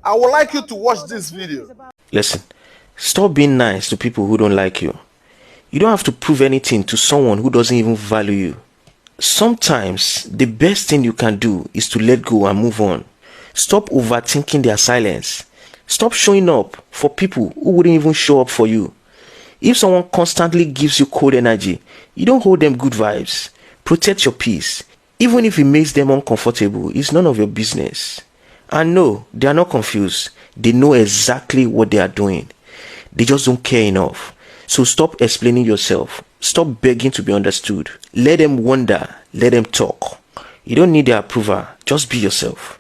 I would like you to watch this video. Listen, stop being nice to people who don't like you. You don't have to prove anything to someone who doesn't even value you. Sometimes the best thing you can do is to let go and move on. Stop overthinking their silence. Stop showing up for people who wouldn't even show up for you. If someone constantly gives you cold energy, you don't hold them good vibes. Protect your peace. Even if it makes them uncomfortable, it's none of your business. And no, they are not confused. They know exactly what they are doing. They just don't care enough. So stop explaining yourself. Stop begging to be understood. Let them wonder. Let them talk. You don't need their approval. Just be yourself.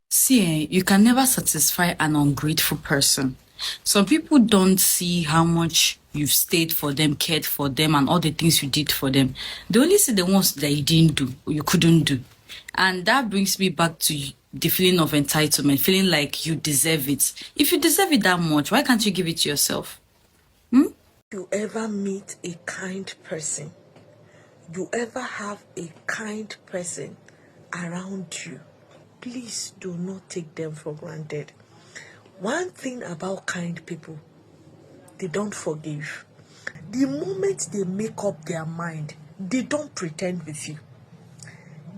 See, you can never satisfy an ungrateful person. Some people don't see how much you've stayed for them, cared for them, and all the things you did for them. They only see the ones that you didn't do, or you couldn't do. And that brings me back to the feeling of entitlement, feeling like you deserve it. If you deserve it that much, why can't you give it to yourself? You ever meet a kind person? You ever have a kind person around you? Please do not take them for granted. One thing about kind people, they don't forgive. The moment they make up their mind, they don't pretend with you.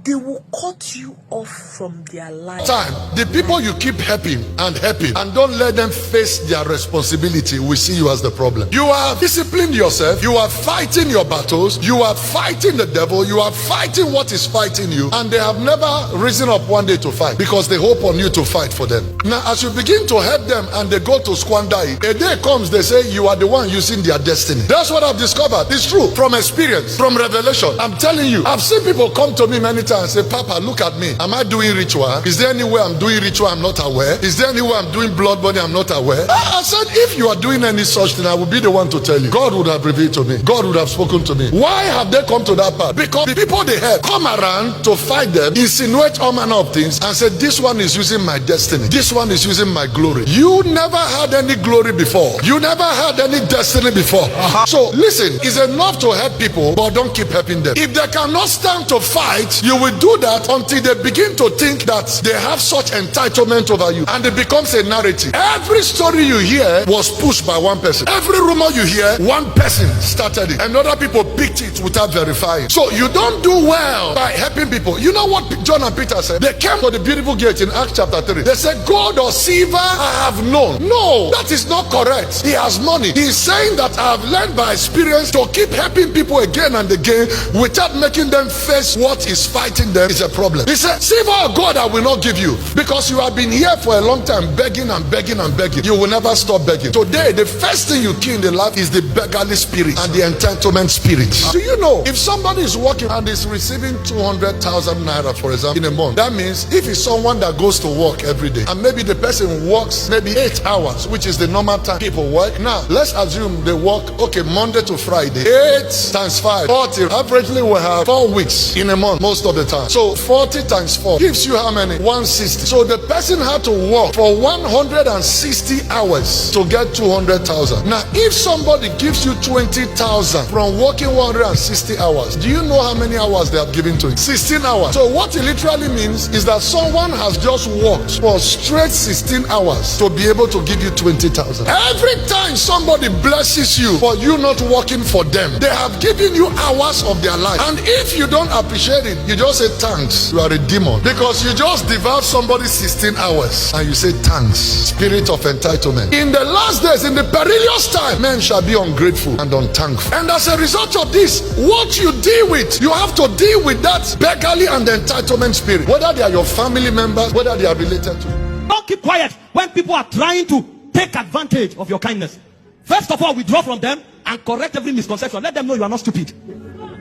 They will cut you off from their life. The people you keep helping and don't let them face their responsibility will see you as the problem. You have disciplined yourself, you are fighting your battles, you are fighting the devil, you are fighting what is fighting you, and they have never risen up one day to fight because they hope on you to fight for them. Now as you begin to help them and they go to squander it, a day comes they say you are the one using their destiny. That's what I've discovered. It's true, from experience, from revelation. I'm telling you, I've seen people come to me many times and say, Papa, look at me. Am I doing ritual? Is there any way I'm doing ritual I'm not aware? Is there any way I'm doing blood money I'm not aware? I said, if you are doing any such thing, I will be the one to tell you. God would have revealed to me. God would have spoken to me. Why have they come to that part? Because the people they have come around to fight them, insinuate all manner of things, and say, this one is using my destiny. This one is using my glory. You never had any glory before. You never had any destiny before. So listen, it's enough to help people, but don't keep helping them. If they cannot stand to fight, you will do that until they begin to think that they have such entitlement over you, and it becomes a narrative. Every story you hear was pushed by one person. Every rumor you hear, one person started it, and other people picked it without verifying. So you don't do well by helping people. You know what John and Peter said? They came to the beautiful gate in Acts chapter 3. They said, gold or silver I have known. No, that is not correct. He has money. He's saying that I have learned by experience to keep helping people again and again without making them face what is fighting them is a problem. He said, silver or gold I will not give you, because you have been here for a long time begging and begging and begging. You will never stop begging. Today, the first thing you kill in the life is the beggarly spirit and the entitlement spirit. Do you know, if somebody is working and is receiving 200,000 naira, for example, in a month, that means if it's someone that goes to work every day, and maybe the person works maybe 8 hours, which is the normal time people work. Now, let's assume they work, okay, Monday to Friday. 8 times 5, 40. Averagely, we have 4 weeks in a month most of the time. So 40 times 4 gives you how many? 160. So the person had to work for 160 hours to get 200,000. Now, if somebody gives you 20,000 from working 160 hours, do you know how many hours they have given to it? 16 hours. So what it literally means is that someone has just worked for straight 16 hours to be able to give you 20,000. Every time somebody blesses you for you not working for them, they have given you hours of their life. And if you don't appreciate it, you just say thanks. You are a demon, because you just devoured somebody's 16 hours and you say thanks. Spirit of entitlement. In the last days, in the perilous time, men shall be ungrateful and unthankful. And as a result of this, what you deal with, you have to deal with that beggarly and entitlement spirit, whether they are your family members, whether they are related to you. Don't keep quiet when people are trying to take advantage of your kindness. First of all, withdraw from them and correct every misconception. Let them know you are not stupid.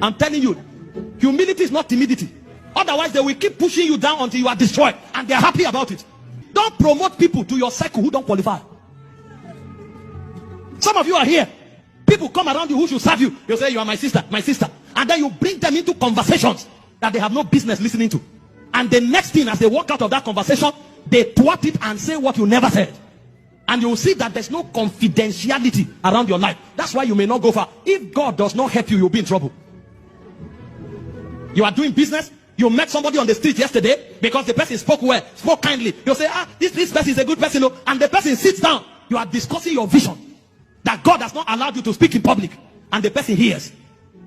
I'm telling you, humility is not timidity. Otherwise, they will keep pushing you down until you are destroyed, and they're happy about it. Don't promote people to your circle who don't qualify. Some of you are here. People come around you who should serve you. You say, you are my sister, and then you bring them into conversations that they have no business listening to. And the next thing, as they walk out of that conversation, they twat it and say what you never said. And you will see that there's no confidentiality around your life. That's why you may not go far. If God does not help you, you'll be in trouble. You are doing business, You met somebody on the street yesterday because the person spoke well, spoke kindly. You say, this person is a good person, and the person sits down. You are discussing your vision that God has not allowed you to speak in public, and the person hears.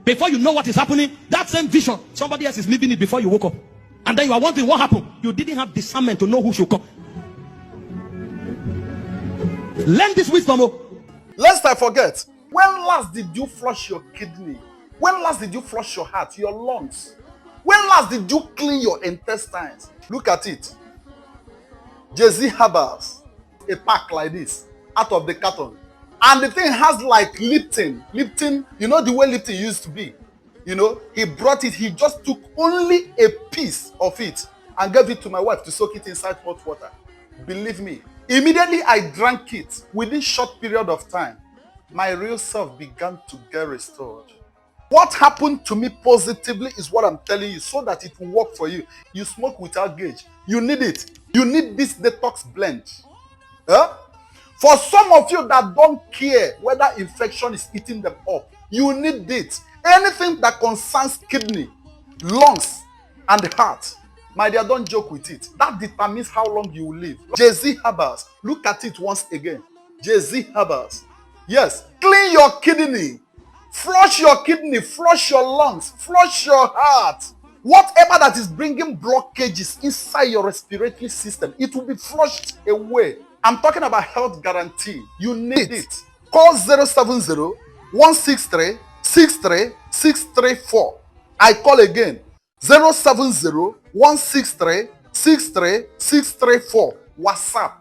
Before you know what is happening, that same vision, somebody else is living it before you woke up. And then you are wondering what happened. You didn't have discernment to know who should come. Learn this wisdom. Lest I forget, when last did you flush your kidney? When last did you flush your heart, your lungs? When last did you clean your intestines? Look at it. Jay-Z Herbals, a pack like this, out of the carton. And the thing has like Lipton. Lipton, you know the way Lipton used to be. You know, he brought it, he just took only a piece of it and gave it to my wife to soak it inside hot water. Believe me, immediately I drank it. Within short period of time, my real self began to get restored. What happened to me positively is what I'm telling you, so that it will work for you. You smoke without gauge. You need it. You need this detox blend. Huh? For some of you that don't care whether infection is eating them up, you need it. Anything that concerns kidney, lungs, and the heart, my dear, don't joke with it. That determines how long you will live. Jay-Z Herbals. Look at it once again. Jay-Z Herbals. Yes. Clean your kidney. Flush your kidney. Flush your lungs. Flush your heart. Whatever that is bringing blockages inside your respiratory system, it will be flushed away. I'm talking about health guarantee. You need it. Call 070-163-63634. I call again. 070-163-63634. WhatsApp.